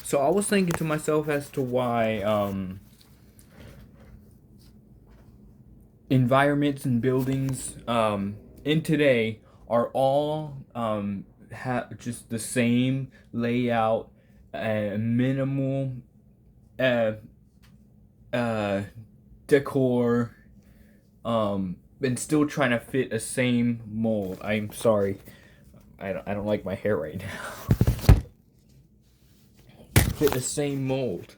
So I was thinking to myself as to why environments and buildings in today are all just the same layout, minimal uh, uh, decor, and still trying to fit a same mold. I'm sorry, I don't like my hair right now. Fit the same mold.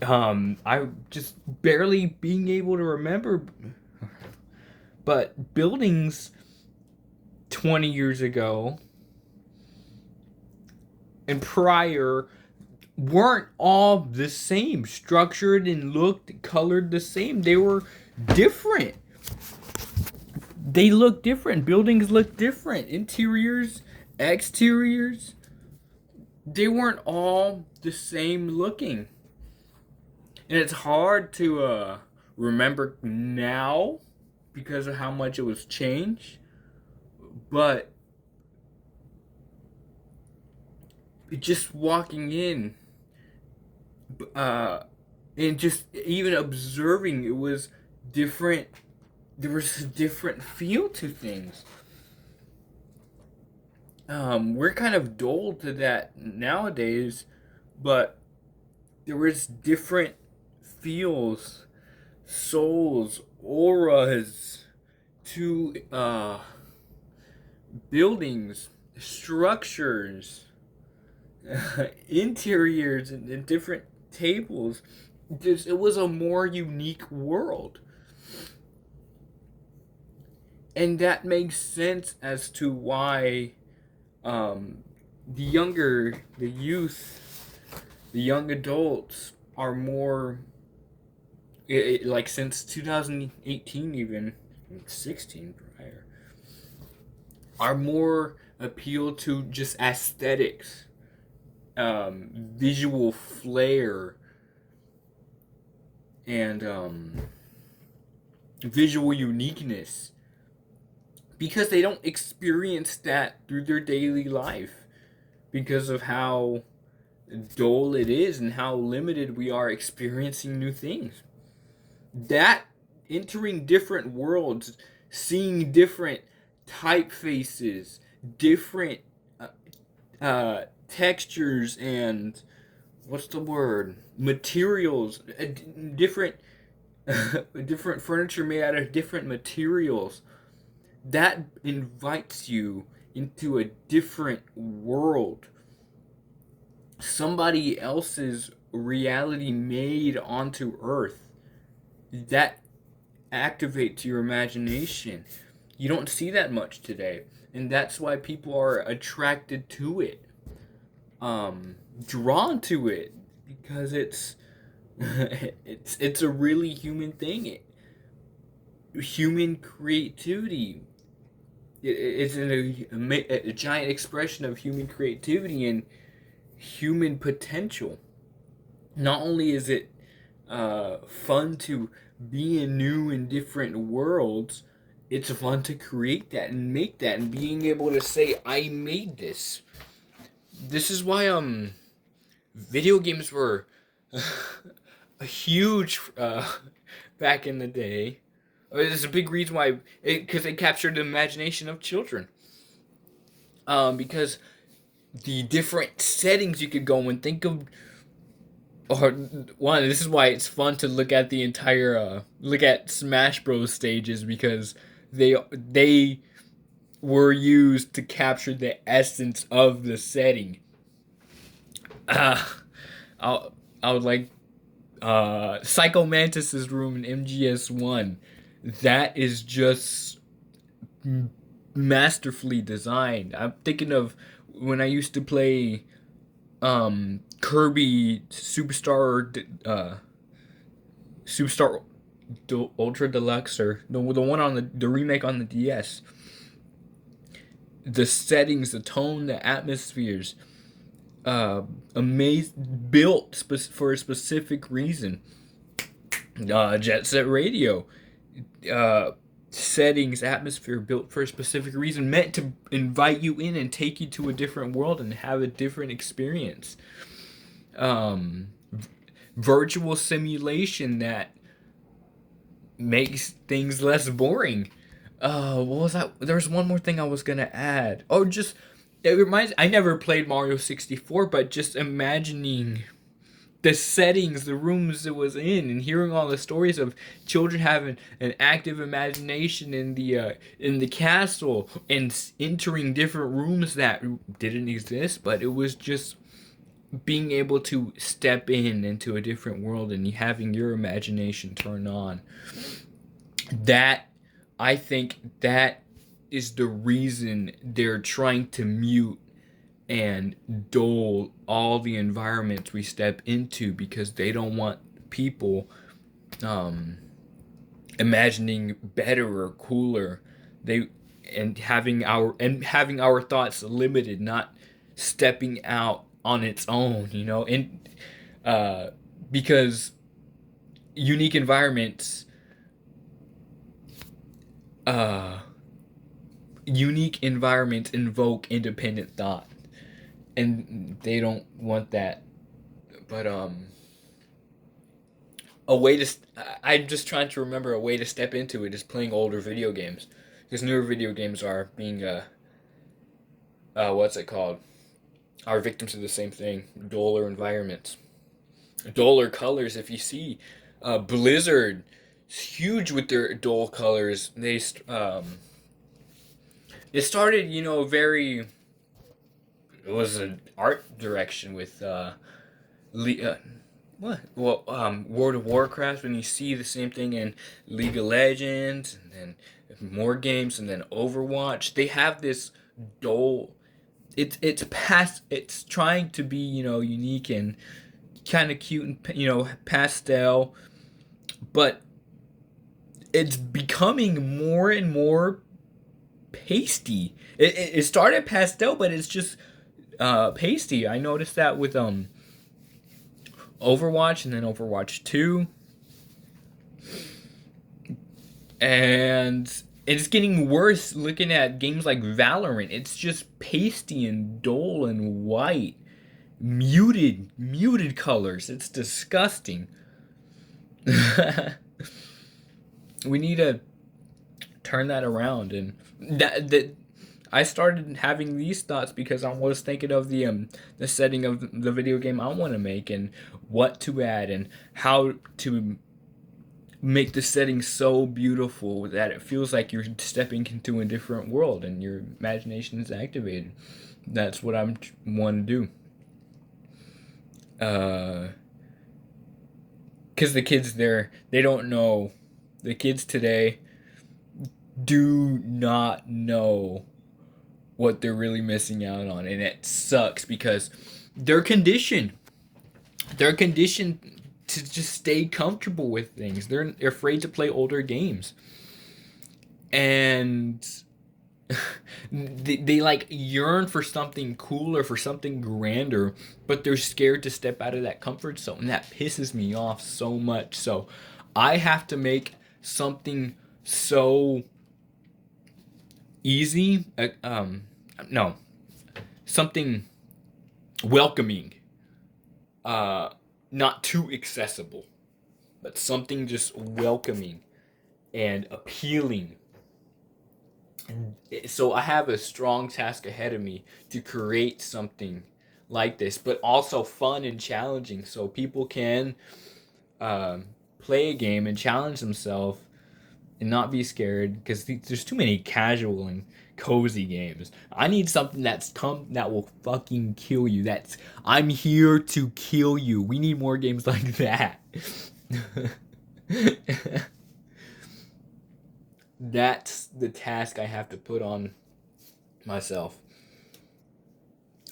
I just barely being able to remember, but buildings 20 years ago and prior weren't all the same, structured and looked, colored the same. They were different. They look different. Buildings look different. Interiors, exteriors, they weren't all the same looking. And it's hard to remember now because of how much it was changed. But just walking in, uh, and just even observing, it was different. There was a different feel to things. We're kind of dull to that nowadays, but there was different feels, souls, auras to buildings, structures, interiors, and different tables. It was a more unique world. And that makes sense as to why um, the youth, the young adults are more, like since 2018 even, 16 prior, are more appealed to just aesthetics, visual flair, and visual uniqueness because they don't experience that through their daily life because of how dull it is and how limited we are experiencing new things. That entering different worlds, seeing different typefaces, different textures, and what's the word? Materials, different different furniture made out of different materials. That invites you into a different world. Somebody else's reality made onto Earth. That activates your imagination. You don't see that much today. And that's why people are attracted to it, drawn to it, because it's it's a really human thing. Human creativity. It's a giant expression of human creativity and human potential. Not only is it fun to be in new and different worlds, it's fun to create that and make that and being able to say, I made this. This is why video games were a huge back in the day. There's a big reason why, because it captured the imagination of children. Because the different settings you could go and think of, or one. This is why it's fun to look at the entire look at Smash Bros stages because they were used to capture the essence of the setting. Uh, I I would like Psycho Mantis's room in MGS1. That is just masterfully designed. I'm thinking of when I used to play Kirby Superstar Ultra Deluxe, or the one on the remake on the DS. The settings, the tone, the atmospheres, built for a specific reason. Jet Set Radio, uh, settings, atmosphere built for a specific reason, meant to invite you in and take you to a different world and have a different experience. Um, Virtual simulation that makes things less boring. What was that? There was one more thing I was gonna add. Oh, just it reminds. I never played Mario 64, but just imagining the settings, the rooms it was in, and hearing all the stories of children having an active imagination in the castle and entering different rooms that didn't exist, but it was just being able to step into a different world and having your imagination turn on. That I think that is the reason they're trying to mute and dull all the environments we step into, because they don't want people um, imagining better or cooler. They having our thoughts limited, not stepping out on its own, and uh, because unique environments uh, unique environments invoke independent thought, and they don't want that. But a way to I'm just trying to remember a way to step into it is playing older video games, because newer video games are being what's it called, are victims of the same thing: duller environments, duller colors. If you see Blizzard, is huge with their dull colors. It started, very, it was an art direction with what? Well, World of Warcraft. When you see the same thing in League of Legends, and then more games, and then Overwatch, they have this dull. It's trying to be, unique and kind of cute and, pastel, but it's becoming more and more pasty. It started pastel, but it's just pasty. I noticed that with Overwatch, and then Overwatch 2. And it's getting worse looking at games like Valorant. It's just pasty and dull and white. Muted colors. It's disgusting. We need to turn that around, and that I started having these thoughts because I was thinking of the setting of the video game I want to make, and what to add, and how to make the setting so beautiful that it feels like you're stepping into a different world and your imagination is activated. That's what I'm want to do. Because the kids there, they don't know. The kids today do not know what they're really missing out on, and it sucks because they're conditioned. They're conditioned to just stay comfortable with things. They're afraid to play older games, and they like yearn for something cooler, for something grander, but they're scared to step out of that comfort zone, and that pisses me off so much. So I have to make something so easy, no, something welcoming, uh not too accessible, but something just welcoming and appealing. And so I have a strong task ahead of me to create something like this, but also fun and challenging, so people can play a game and challenge themselves and not be scared, because there's too many casual and cozy games. I need something that will fucking kill you. That's I'm here to kill you. We need more games like that. That's the task I have to put on myself.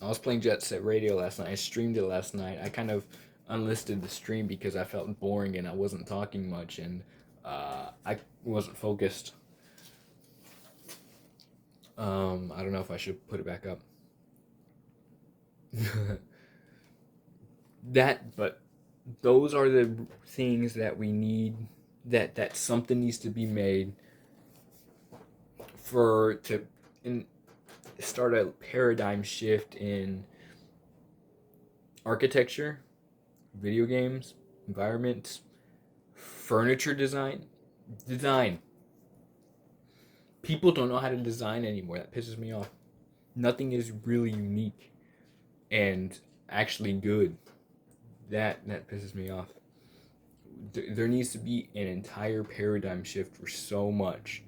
I was playing Jet Set Radio last night. I streamed it last night. I kind of unlisted the stream because I felt boring and I wasn't talking much, and I wasn't focused. I don't know if I should put it back up. But those are the things that we need. That something needs to be made and start a paradigm shift in architecture, video games, environments, furniture design. People don't know how to design anymore. That pisses me off. Nothing is really unique and actually good. That pisses me off. There needs to be an entire paradigm shift for so much,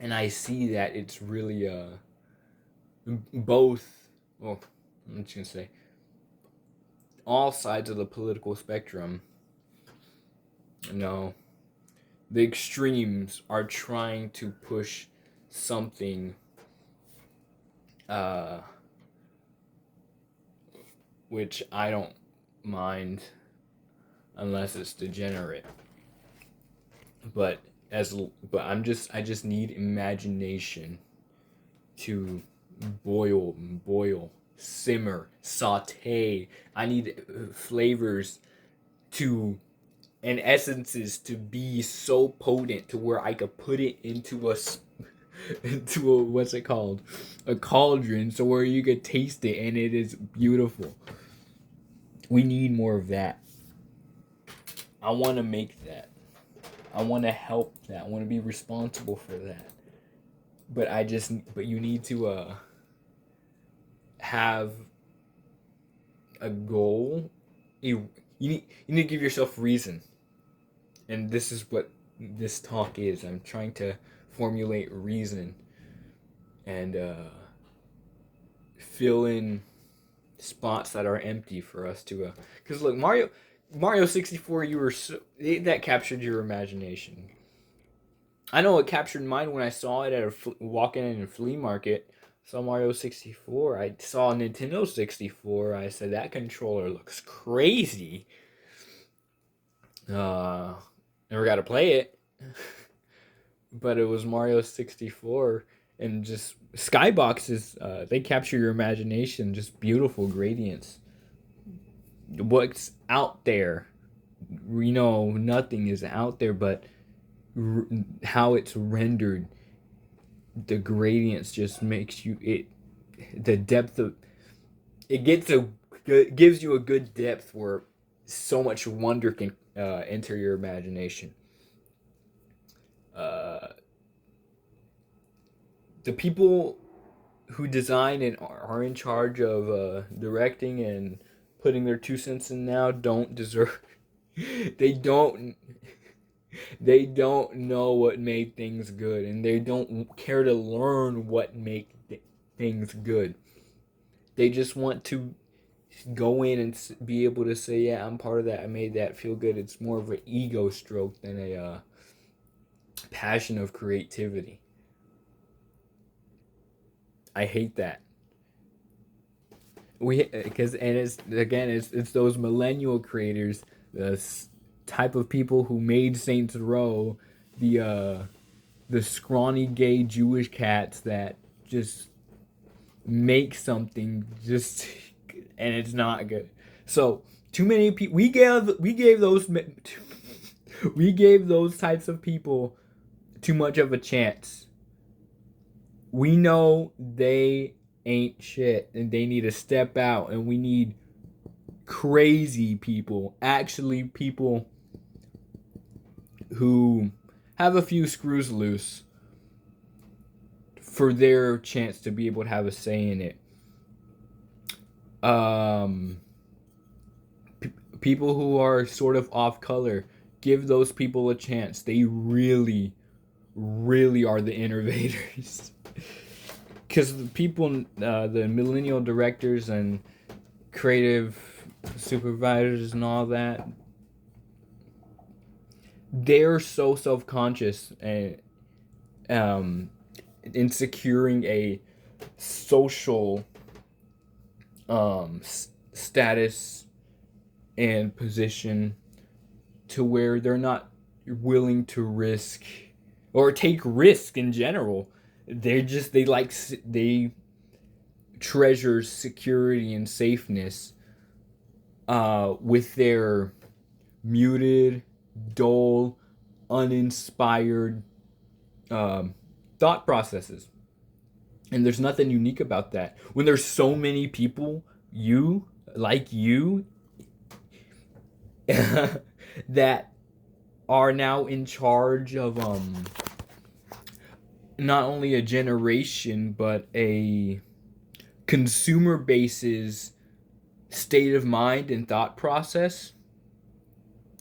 and I see that it's really both. Well, I'm just gonna say all sides of the political spectrum. No, the extremes are trying to push something uh which I don't mind unless it's degenerate. But I just need imagination to boil, simmer, saute. I need flavors to and essences to be so potent to where I could put it into a what's it called, a cauldron, so where you could taste it and it is beautiful. We need more of that. I want to make that. I want to help that. I want to be responsible for that. But you need to have a goal. You need to give yourself reason. And this is what this talk is. I'm trying to formulate reason and fill in spots that are empty for us to because look, Mario 64, that captured your imagination. I know it captured mine when I saw it at walking in a flea market. Saw Mario 64. I saw a Nintendo 64. I said that controller looks crazy. Never got to play it, but it was Mario 64, and just skyboxes. They capture your imagination. Just beautiful gradients. What's out there? We know nothing is out there, but how it's rendered, the gradients just makes you it. The depth of it gives you a good depth where so much wonder can enter your imagination. Uh, the people who design and are in charge of directing and putting their 2 cents in now don't deserve. they don't. They don't know what made things good, and they don't care to learn what make things good. They just want to go in and be able to say, "Yeah, I'm part of that. I made that feel good." It's more of an ego stroke than a passion of creativity. I hate that. It's those millennial creators, the type of people who made Saints Row, the scrawny gay Jewish cats that just make something just and it's not good. So too many people we gave those types of people too much of a chance. We know they ain't shit and they need to step out, and we need crazy people, actually people who have a few screws loose for their chance to be able to have a say in it. People who are sort of off color, give those people a chance. They really, really are the innovators. Because the people, the millennial directors and creative supervisors and all that, they're so self-conscious and in securing a social status and position to where they're not willing to risk or take risk in general. They treasure security and safeness with their muted, dull, uninspired um, thought processes. And there's nothing unique about that. When there's so many people, you, that are now in charge of not only a generation but a consumer base's state of mind and thought process.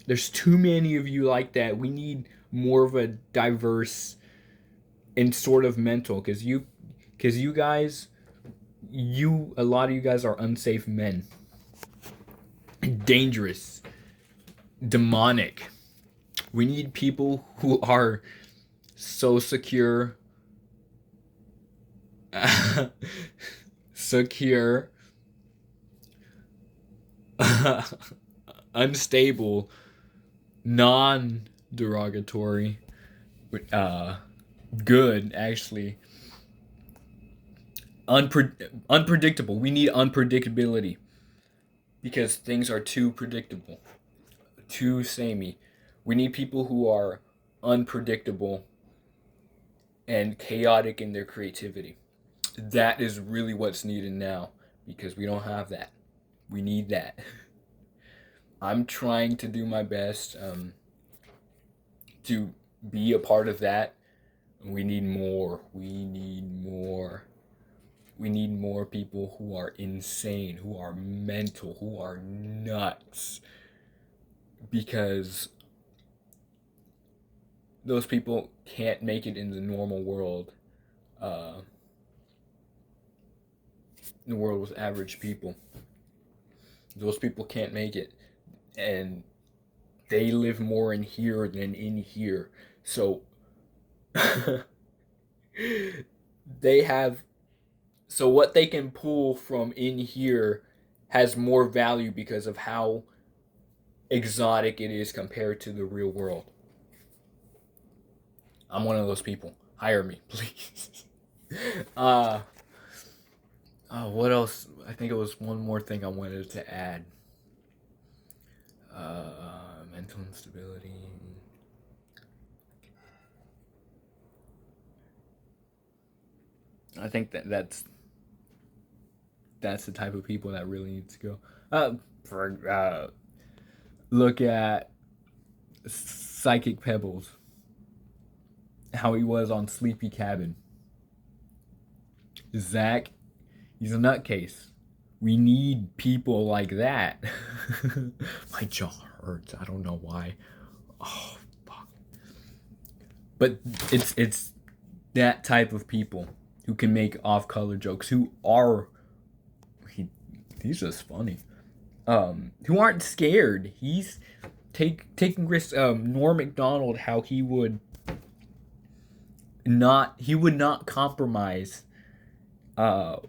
There's too many of you like that. We need more of a diverse and sort of mental, because you guys, a lot of you guys are unsafe men, dangerous, demonic. We need people who are so secure, secure, unstable, non-derogatory, uh, good actually, unpredictable. We need unpredictability because things are too predictable, too samey. We need people who are unpredictable and chaotic in their creativity. That is really what's needed now because we don't have that. We need that. I'm trying to do my best to be a part of that. We need more. We need more. We need more people who are insane, who are mental, who are nuts. Because those people can't make it in the normal world. Uh, the world with average people. Those people can't make it. And they live more in here than in here. So they have, so what they can pull from in here has more value because of how exotic it is compared to the real world. I'm one of those people. Hire me, please. uh what else? I think it was one more thing I wanted to add. Mental instability. I think that's the type of people that really need to go. For Look at Psychic Pebbles, how he was on Sleepy Cabin. Zach, he's a nutcase. We need people like that. My jaw hurts. I don't know why. Oh fuck. But it's that type of people who can make off-color jokes, who are he's just funny. Who aren't scared. He's taking risks. Norm Macdonald, how he would not compromise, uh,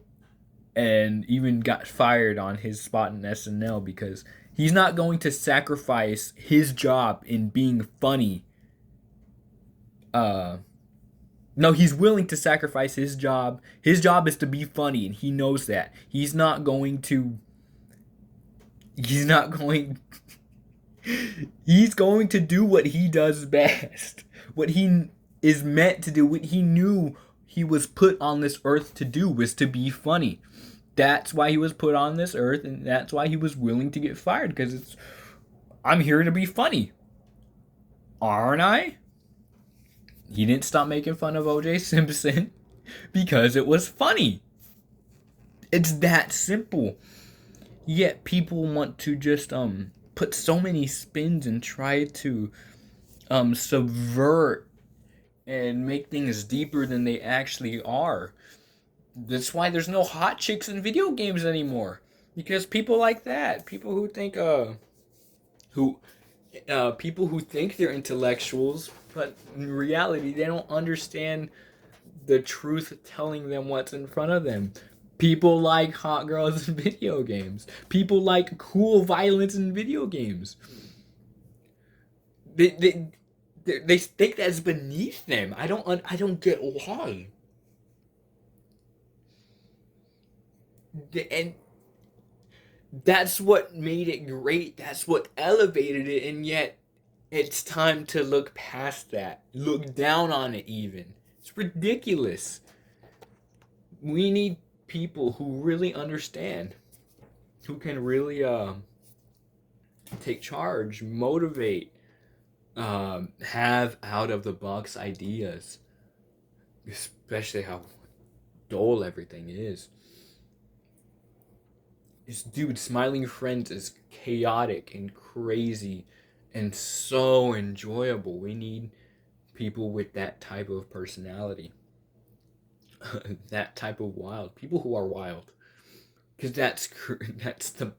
and even got fired on his spot in SNL because he's not going to sacrifice his job in being funny. No, he's willing to sacrifice his job. His job is to be funny, and he knows that. He's not going to. He's not going. He's going to do what he does best. What he is meant to do. What he knew he was put on this earth to do was to be funny. That's why he was put on this earth, and that's why he was willing to get fired, because I'm here to be funny. Aren't I? He didn't stop making fun of OJ Simpson because it was funny. It's that simple. Yet people want to just put so many spins and try to subvert and make things deeper than they actually are. That's why there's no hot chicks in video games anymore. Because people like that, people who think who people who think they're intellectuals, but in reality they don't understand the truth telling them what's in front of them. People like hot girls in video games. People like cool violence in video games. They think that's beneath them. I don't get why. And that's what made it great. That's what elevated it. And yet It's time to look past that. Look down on it even. It's ridiculous. We need people who really understand, who can really take charge, motivate, have out of the box ideas, especially how dull everything is. Dude, Smiling Friends is chaotic and crazy and so enjoyable. We need people with that type of personality, that type of wild. People who are wild, because that's the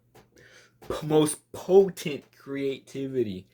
most potent creativity.